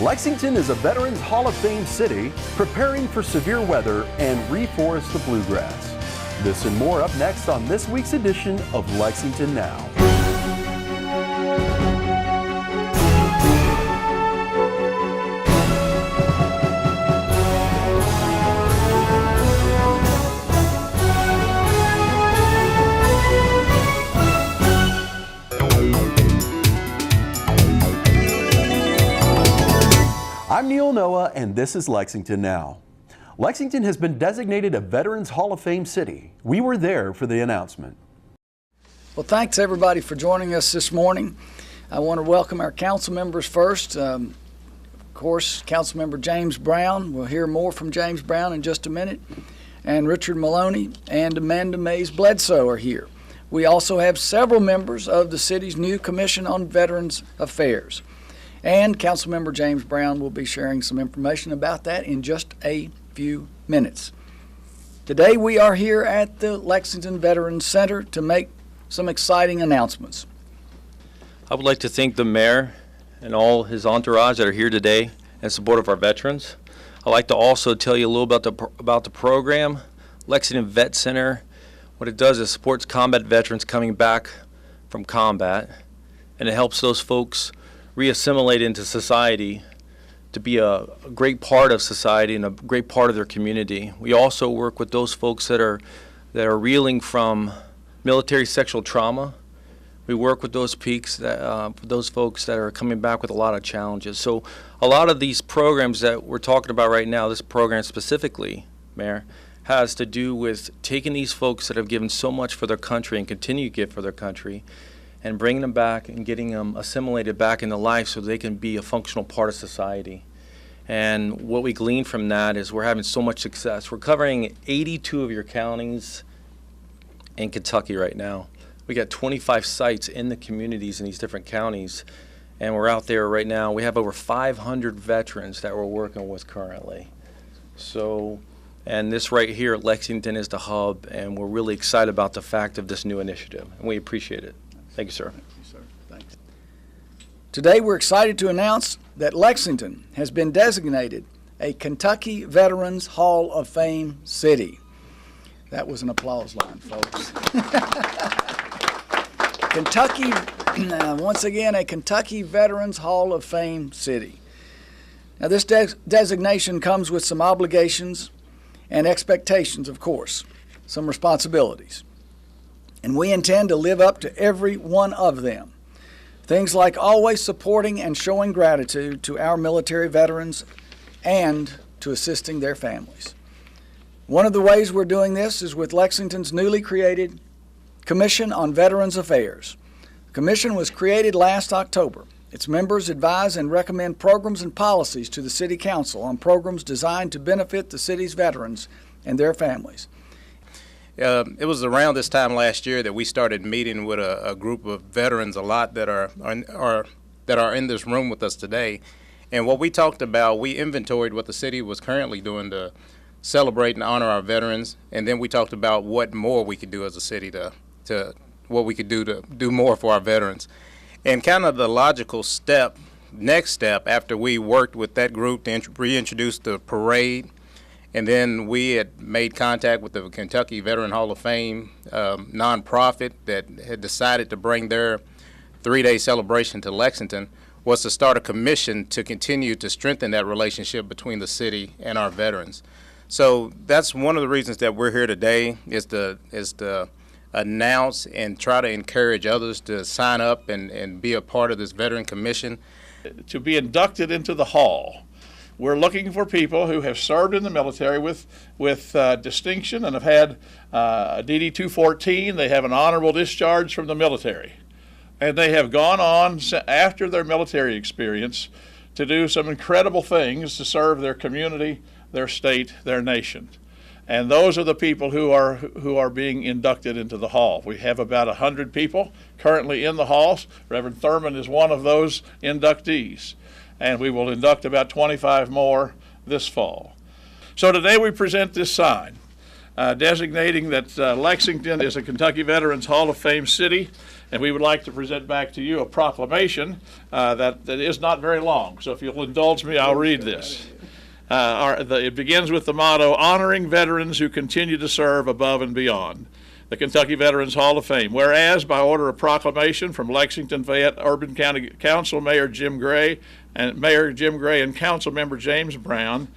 Lexington is a Veterans Hall of Fame city preparing for severe weather and Reforest the Bluegrass. This and more up next on this week's edition of Lexington Now. I'm Neil Noah, and this is Lexington Now. Lexington has been designated a Veterans Hall of Fame city. We were there for the announcement. Well, thanks everybody for joining us this morning. I want to welcome our council members first. Of course, Councilmember James Brown. We'll hear more from James Brown in just a minute. And Richard Maloney and Amanda Mays Bledsoe are here. We also have several members of the city's new Commission on Veterans Affairs. And Councilmember James Brown will be sharing some information about that in just a few minutes. Today we are here at the Lexington Veterans Center to make some exciting announcements. I would like to thank the mayor and all his entourage that are here today in support of our veterans. I'd like to also tell you a little about the program. Lexington Vet Center, what it does is supports combat veterans coming back from combat, and it helps those folks reassimilate into society to be a great part of society and a great part of their community. We also work with those folks that are reeling from military sexual trauma. We work with those folks that are coming back with a lot of challenges. So a lot of these programs that we're talking about right now, this program specifically, Mayor, has to do with taking these folks that have given so much for their country and continue to give for their country and bringing them back and getting them assimilated back into life so they can be a functional part of society. And what we glean from that is we're having so much success. We're covering 82 of your counties in Kentucky right now. We got 25 sites in the communities in these different counties, and we're out there right now. We have over 500 veterans that we're working with currently. So, and this right here at Lexington is the hub, and we're really excited about the fact of this new initiative, and we appreciate it. Thank you, sir. Thank you, sir. Thanks. Today we're excited to announce that Lexington has been designated a Kentucky Veterans Hall of Fame city. That was an applause line, folks. Kentucky, once again, a Kentucky Veterans Hall of Fame city. Now this designation comes with some obligations and expectations, of course, some responsibilities. And we intend to live up to every one of them. Things like always supporting and showing gratitude to our military veterans and to assisting their families. One of the ways we're doing this is with Lexington's newly created Commission on Veterans Affairs. The commission was created last October. Its members advise and recommend programs and policies to the City Council on programs designed to benefit the city's veterans and their families. It was around this time last year that we started meeting with a group of veterans, a lot that are in this room with us today. And what we talked about, we inventoried what the city was currently doing to celebrate and honor our veterans, and then we talked about what more we could do as a city to what we could do to do more for our veterans. And kind of the logical next step after we worked with that group to reintroduce the parade. And then we had made contact with the Kentucky Veteran Hall of Fame nonprofit that had decided to bring their 3-day celebration to Lexington, was to start a commission to continue to strengthen that relationship between the city and our veterans. So that's one of the reasons that we're here today, is to announce and try to encourage others to sign up and be a part of this veteran commission. To be inducted into the hall, we're looking for people who have served in the military with distinction and have had a DD-214. They have an honorable discharge from the military. And they have gone on after their military experience to do some incredible things to serve their community, their state, their nation. And those are the people who are being inducted into the hall. We have about 100 people currently in the halls. Reverend Thurman is one of those inductees. And we will induct about 25 more this fall. So today we present this sign designating that Lexington is a Kentucky Veterans Hall of Fame city, And we would like to present back to you a proclamation that is not very long. So if you'll indulge me, I'll read this. It begins with the motto, honoring veterans who continue to serve above and beyond. The Kentucky Veterans Hall of Fame. Whereas, by order of proclamation from Lexington Fayette Urban County Council Mayor Jim Gray and Council Member James Brown,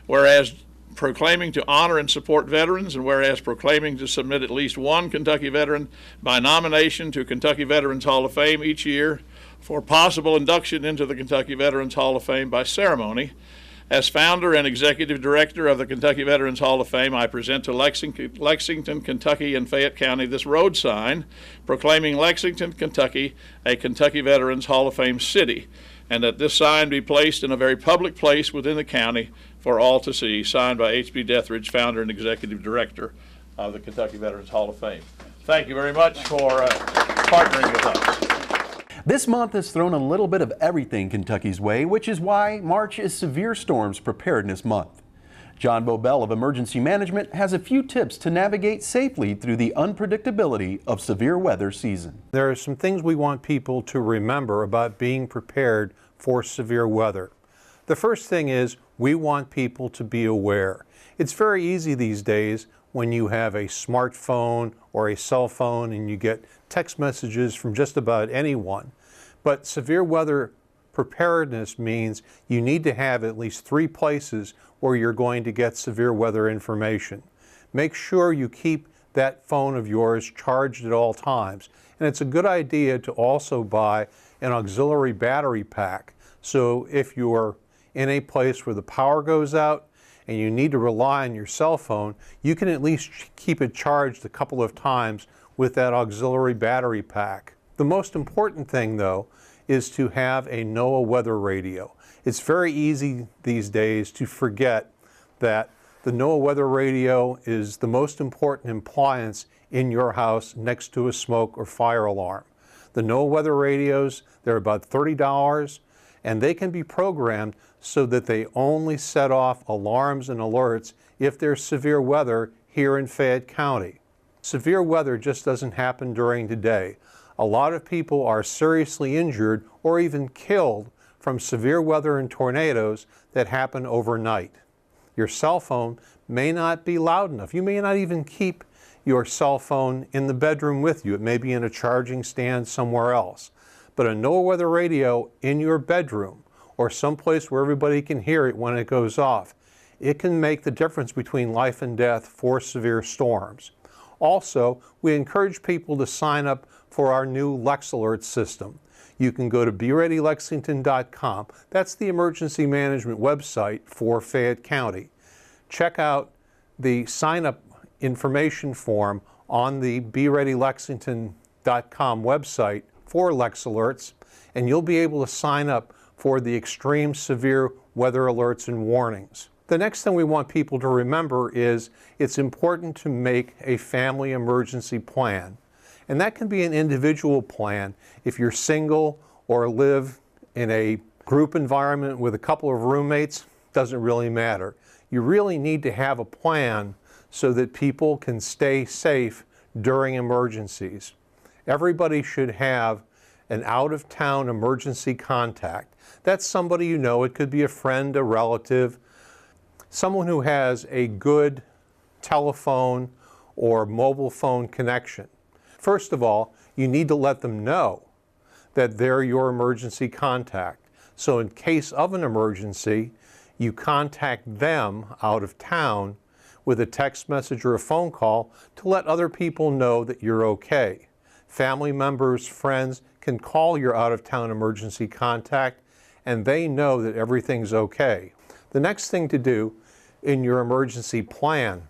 whereas proclaiming to honor and support veterans, and whereas proclaiming to submit at least one Kentucky veteran by nomination to Kentucky Veterans Hall of Fame each year for possible induction into the Kentucky Veterans Hall of Fame by ceremony. As founder and executive director of the Kentucky Veterans Hall of Fame, I present to Lexington, Kentucky, and Fayette County this road sign proclaiming Lexington, Kentucky, a Kentucky Veterans Hall of Fame city, and that this sign be placed in a very public place within the county for all to see. Signed by H.B. Deathridge, founder and executive director of the Kentucky Veterans Hall of Fame. Thank you very much for partnering with us. This month has thrown a little bit of everything Kentucky's way, which is why March is Severe Storms Preparedness Month. John Bobel of Emergency Management has a few tips to navigate safely through the unpredictability of severe weather season. There are some things we want people to remember about being prepared for severe weather. The first thing is we want people to be aware. It's very easy these days when you have a smartphone or a cell phone and you get text messages from just about anyone. But severe weather preparedness means you need to have at least 3 places where you're going to get severe weather information. Make sure you keep that phone of yours charged at all times. And it's a good idea to also buy an auxiliary battery pack. So if you're in a place where the power goes out and you need to rely on your cell phone, you can at least keep it charged a couple of times with that auxiliary battery pack. The most important thing, though, is to have a NOAA weather radio. It's very easy these days to forget that the NOAA weather radio is the most important appliance in your house next to a smoke or fire alarm. The NOAA weather radios, they're about $30, and they can be programmed so that they only set off alarms and alerts if there's severe weather here in Fayette County. Severe weather just doesn't happen during the day. A lot of people are seriously injured or even killed from severe weather and tornadoes that happen overnight. Your cell phone may not be loud enough. You may not even keep your cell phone in the bedroom with you. It may be in a charging stand somewhere else. But a NOAA weather radio in your bedroom or someplace where everybody can hear it when it goes off, it can make the difference between life and death for severe storms. Also, we encourage people to sign up for our new Lex Alert system. You can go to BeReadyLexington.com. That's the emergency management website for Fayette County. Check out the sign-up information form on the BeReadyLexington.com website for Lex Alerts, and you'll be able to sign up for the extreme severe weather alerts and warnings. The next thing we want people to remember is it's important to make a family emergency plan. And that can be an individual plan. If you're single or live in a group environment with a couple of roommates, doesn't really matter. You really need to have a plan so that people can stay safe during emergencies. Everybody should have an out-of-town emergency contact. That's somebody you know. It could be a friend, a relative, someone who has a good telephone or mobile phone connection. First of all, you need to let them know that they're your emergency contact. So in case of an emergency, you contact them out of town with a text message or a phone call to let other people know that you're okay. Family members, friends can call your out-of-town emergency contact and they know that everything's okay. The next thing to do in your emergency plan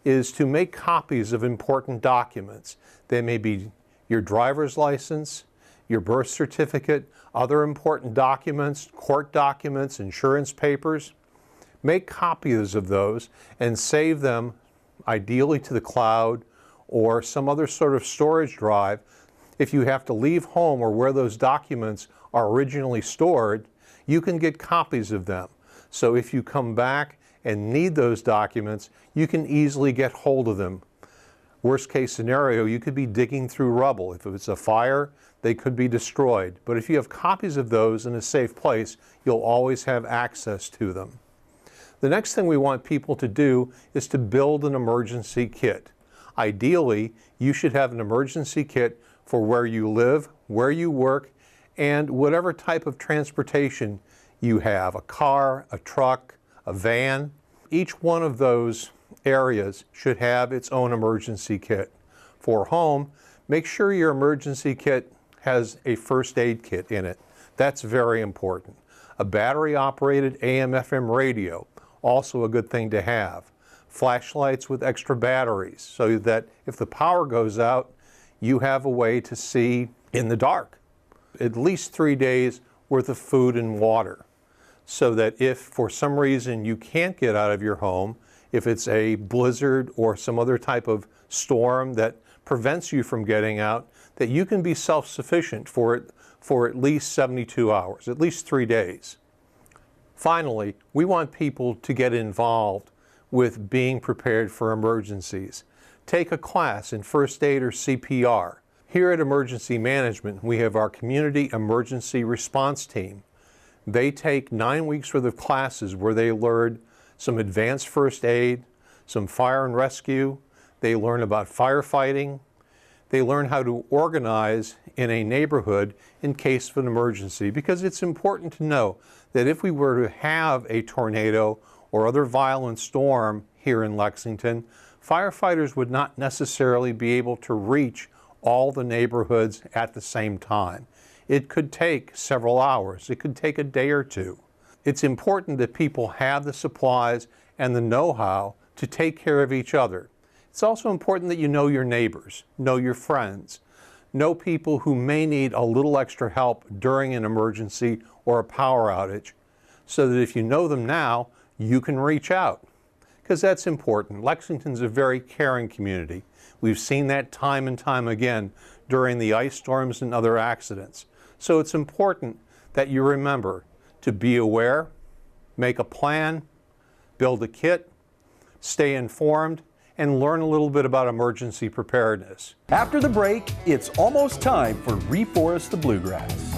is to make copies of important documents. They may be your driver's license, your birth certificate, other important documents, court documents, insurance papers. Make copies of those and save them ideally to the cloud or some other sort of storage drive. If you have to leave home or where those documents are originally stored, you can get copies of them. So if you come back and need those documents, you can easily get hold of them. Worst case scenario, you could be digging through rubble. If it's a fire, they could be destroyed. But if you have copies of those in a safe place, you'll always have access to them. The next thing we want people to do is to build an emergency kit. Ideally, you should have an emergency kit for where you live, where you work, and whatever type of transportation you have, a car, a truck, a van. Each one of those areas should have its own emergency kit. For home, make sure your emergency kit has a first aid kit in it. That's very important. A battery-operated AM/FM radio, also a good thing to have. Flashlights with extra batteries so that if the power goes out, you have a way to see in the dark. At least 3 days worth of food and water, so that if for some reason you can't get out of your home, if it's a blizzard or some other type of storm that prevents you from getting out, that you can be self-sufficient for at least 72 hours, at least 3 days. Finally, we want people to get involved with being prepared for emergencies. Take a class in first aid or CPR. Here at Emergency Management, we have our Community Emergency Response Team. They take 9 weeks worth of classes where they learn some advanced first aid, some fire and rescue. They learn about firefighting. They learn how to organize in a neighborhood in case of an emergency, because it's important to know that if we were to have a tornado or other violent storm here in Lexington, firefighters would not necessarily be able to reach all the neighborhoods at the same time. It could take several hours. It could take a day or two. It's important that people have the supplies and the know-how to take care of each other. It's also important that you know your neighbors, know your friends, know people who may need a little extra help during an emergency or a power outage, so that if you know them now, you can reach out, because that's important. Lexington's a very caring community. We've seen that time and time again during the ice storms and other accidents. So it's important that you remember to be aware, make a plan, build a kit, stay informed, and learn a little bit about emergency preparedness. After the break, it's almost time for Reforest the Bluegrass.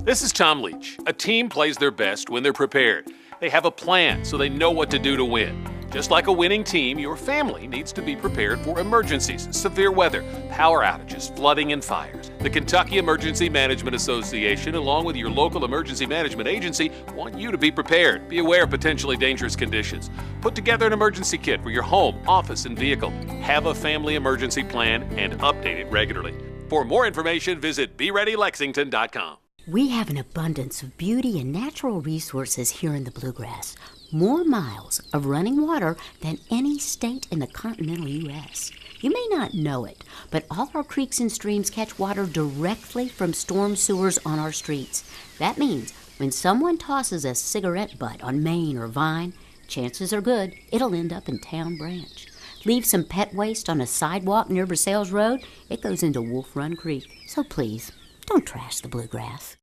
This is Tom Leach. A team plays their best when they're prepared. They have a plan so they know what to do to win. Just like a winning team, your family needs to be prepared for emergencies, severe weather, power outages, flooding, and fires. The Kentucky Emergency Management Association, along with your local emergency management agency, want you to be prepared. Be aware of potentially dangerous conditions. Put together an emergency kit for your home, office, and vehicle. Have a family emergency plan and update it regularly. For more information, visit BeReadyLexington.com. We have an abundance of beauty and natural resources here in the Bluegrass. More miles of running water than any state in the continental U.S. You may not know it, but all our creeks and streams catch water directly from storm sewers on our streets. That means when someone tosses a cigarette butt on Main or Vine, chances are good it'll end up in Town Branch. Leave some pet waste on a sidewalk near Versailles Road, it goes into Wolf Run Creek. So please, don't trash the Bluegrass.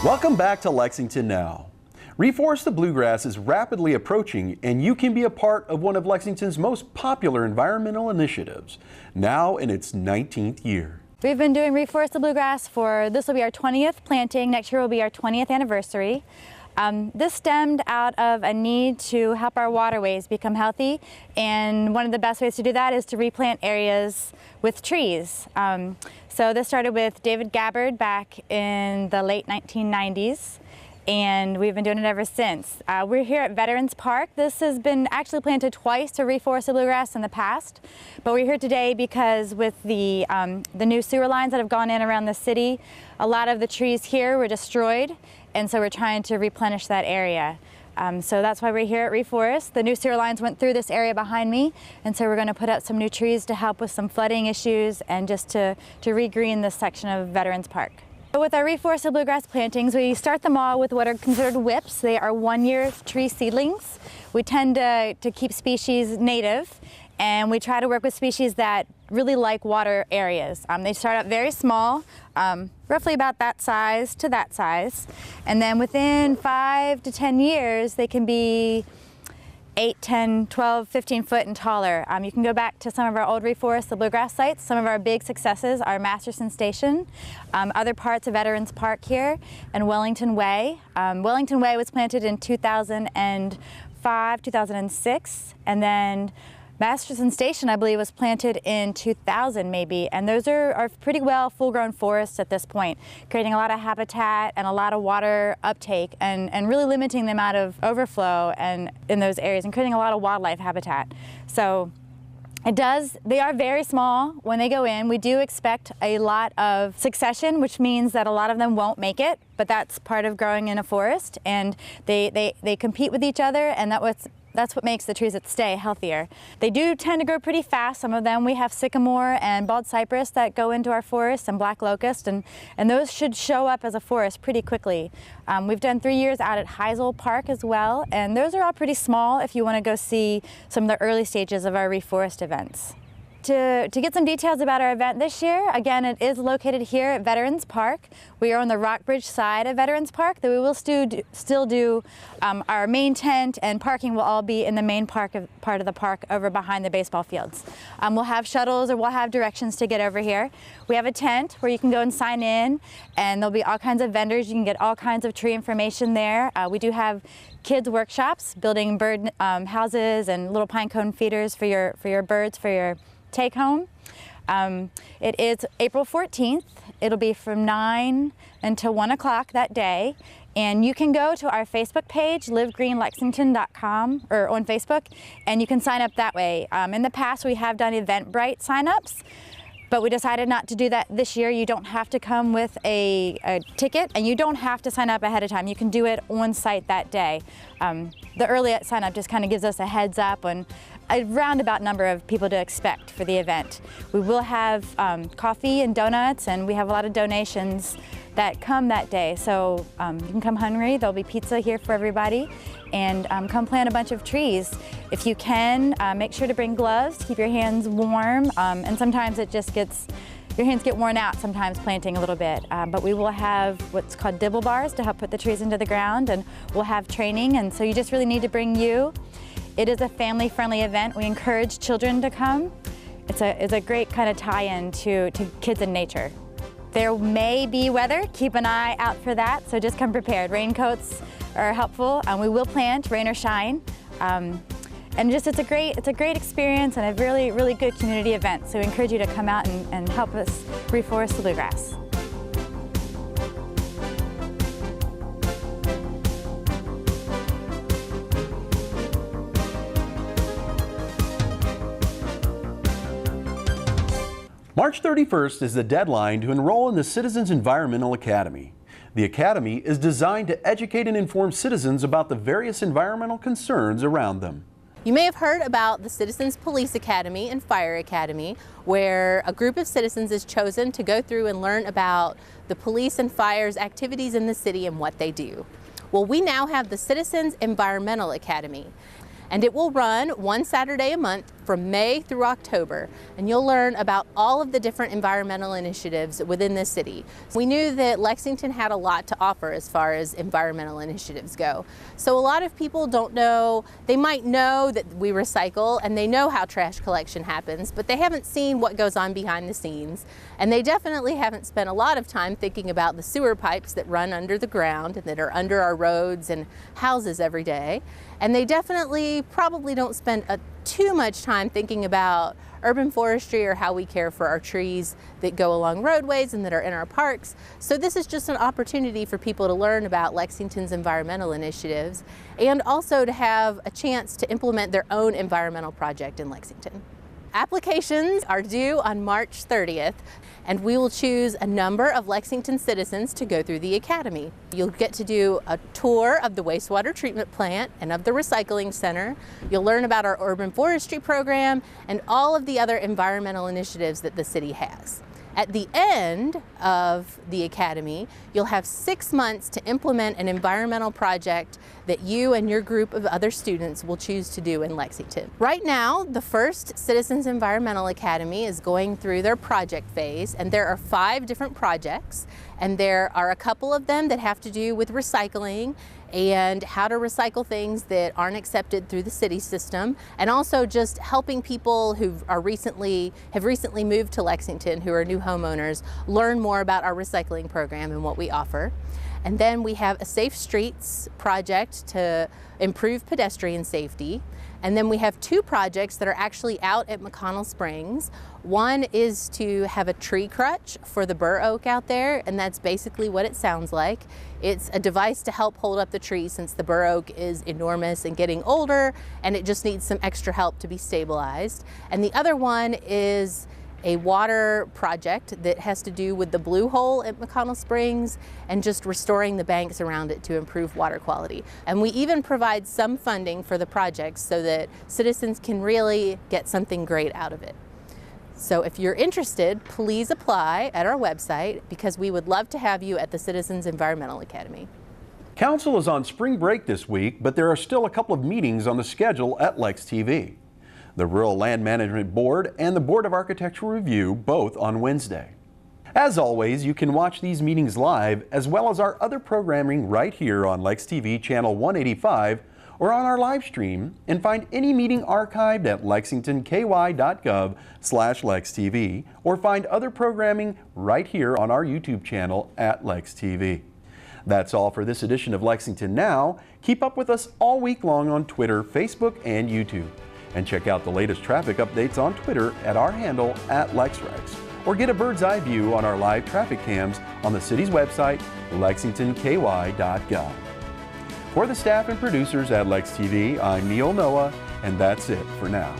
Welcome back to Lexington Now. Reforest the Bluegrass is rapidly approaching, and you can be a part of one of Lexington's most popular environmental initiatives, now in its 19th year. We've been doing Reforest the Bluegrass this will be our 20th planting. Next year will be our 20th anniversary. This stemmed out of a need to help our waterways become healthy, and one of the best ways to do that is to replant areas with trees. So this started with David Gabbard back in the late 1990s, and we've been doing it ever since. We're here at Veterans Park. This has been actually planted twice to reforest the bluegrass in the past, but we're here today because with the new sewer lines that have gone in around the city, a lot of the trees here were destroyed, and so we're trying to replenish that area. So that's why we're here at Reforest. The new sewer lines went through this area behind me, and so we're going to put up some new trees to help with some flooding issues and just to regreen this section of Veterans Park. With our Reforest the Bluegrass plantings, we start them all with what are considered whips. They are 1-year tree seedlings. We tend to keep species native, and we try to work with species that really like water areas. They start out very small, roughly about that size to that size, and then within 5 to 10 years they can be 8, 10, 12, 15 foot and taller. You can go back to some of our old Reforest the Bluegrass sites. Some of our big successes are Masterson Station, other parts of Veterans Park here, and Wellington Way. Wellington Way was planted in 2005, 2006, and then Masterson Station, I believe, was planted in 2000 maybe, and those are pretty well full-grown forests at this point, creating a lot of habitat and a lot of water uptake and really limiting the amount of overflow and in those areas and creating a lot of wildlife habitat. So they are very small when they go in. We do expect a lot of succession, which means that a lot of them won't make it, but that's part of growing in a forest, and they compete with each other, and that's what makes the trees that stay healthier. They do tend to grow pretty fast. Some of them, we have sycamore and bald cypress that go into our forest, and black locust, and those should show up as a forest pretty quickly. We've done 3 years out at Heisel Park as well, and those are all pretty small if you want to go see some of the early stages of our Reforest events. To get some details about our event this year, again, it is located here at Veterans Park. We are on the Rockbridge side of Veterans Park, though we will still do our main tent, and parking will all be in the main part of the park over behind the baseball fields. We'll have shuttles, or we'll have directions to get over here. We have a tent where you can go and sign in, and there'll be all kinds of vendors. You can get all kinds of tree information there. We do have kids workshops, building bird houses and little pine cone feeders for your birds for your take home. It is April 14th. It'll be from 9 until 1 o'clock that day. And you can go to our Facebook page, livegreenlexington.com, or on Facebook, and you can sign up that way. In the past, we have done Eventbrite signups, but we decided not to do that this year. You don't have to come with a ticket, and you don't have to sign up ahead of time. You can do it on site that day. The early sign up just kind of gives us a heads up on a roundabout number of people to expect for the event. We will have coffee and donuts, and we have a lot of donations that come that day. So you can come hungry. There'll be pizza here for everybody, and come plant a bunch of trees. If you can, make sure to bring gloves to keep your hands warm, and sometimes your hands get worn out sometimes planting a little bit, but we will have what's called dibble bars to help put the trees into the ground, and we'll have training, and so you just really need to bring you. It is a family-friendly event. We encourage children to come. It's a great kind of tie-in to kids and nature. There may be weather. Keep an eye out for that, so just come prepared. Raincoats are helpful, and we will plant, rain or shine. And just it's a great experience and a really, really good community event. So we encourage you to come out and help us reforest the bluegrass. March 31st is the deadline to enroll in the Citizens Environmental Academy. The Academy is designed to educate and inform citizens about the various environmental concerns around them. You may have heard about the Citizens Police Academy and Fire Academy, where a group of citizens is chosen to go through and learn about the police and fire's activities in the city and what they do. Well, we now have the Citizens Environmental Academy, and it will run one Saturday a month from May through October, and you'll learn about all of the different environmental initiatives within this city. We knew that Lexington had a lot to offer as far as environmental initiatives go. So a lot of people don't know, they might know that we recycle and they know how trash collection happens, but they haven't seen what goes on behind the scenes. And they definitely haven't spent a lot of time thinking about the sewer pipes that run under the ground and that are under our roads and houses every day. And they definitely probably don't spend too much time thinking about urban forestry or how we care for our trees that go along roadways and that are in our parks. So this is just an opportunity for people to learn about Lexington's environmental initiatives and also to have a chance to implement their own environmental project in Lexington. Applications are due on March 30th, and we will choose a number of Lexington citizens to go through the Academy. You'll get to do a tour of the wastewater treatment plant and of the recycling center. You'll learn about our urban forestry program and all of the other environmental initiatives that the city has. At the end of the Academy, you'll have 6 months to implement an environmental project that you and your group of other students will choose to do in Lexington. Right now, the first Citizens Environmental Academy is going through their project phase, and there are 5 different projects, and there are a couple of them that have to do with recycling and how to recycle things that aren't accepted through the city system, and also just helping people who have recently moved to Lexington, who are new homeowners, learn more about our recycling program and what we offer. And then we have a Safe Streets project to improve pedestrian safety. And then we have 2 projects that are actually out at McConnell Springs. One is to have a tree crutch for the bur oak out there, and that's basically what it sounds like. It's a device to help hold up the tree since the bur oak is enormous and getting older, and it just needs some extra help to be stabilized. And the other one is a water project that has to do with the blue hole at McConnell Springs and just restoring the banks around it to improve water quality. And we even provide some funding for the projects so that citizens can really get something great out of it. So if you're interested, please apply at our website because we would love to have you at the Citizens Environmental Academy. Council is on spring break this week, but there are still a couple of meetings on the schedule at Lex TV. The Rural Land Management Board and the Board of Architectural Review, both on Wednesday. As always, you can watch these meetings live as well as our other programming right here on Lex TV channel 185 or on our live stream, and find any meeting archived at lexingtonky.gov/LexTV, or find other programming right here on our YouTube channel at Lex TV. That's all for this edition of Lexington Now. Keep up with us all week long on Twitter, Facebook, and YouTube. And check out the latest traffic updates on Twitter at our handle @LexRex, or get a bird's eye view on our live traffic cams on the city's website, lexingtonky.gov. For the staff and producers at Lex TV, I'm Neil Noah, and that's it for now.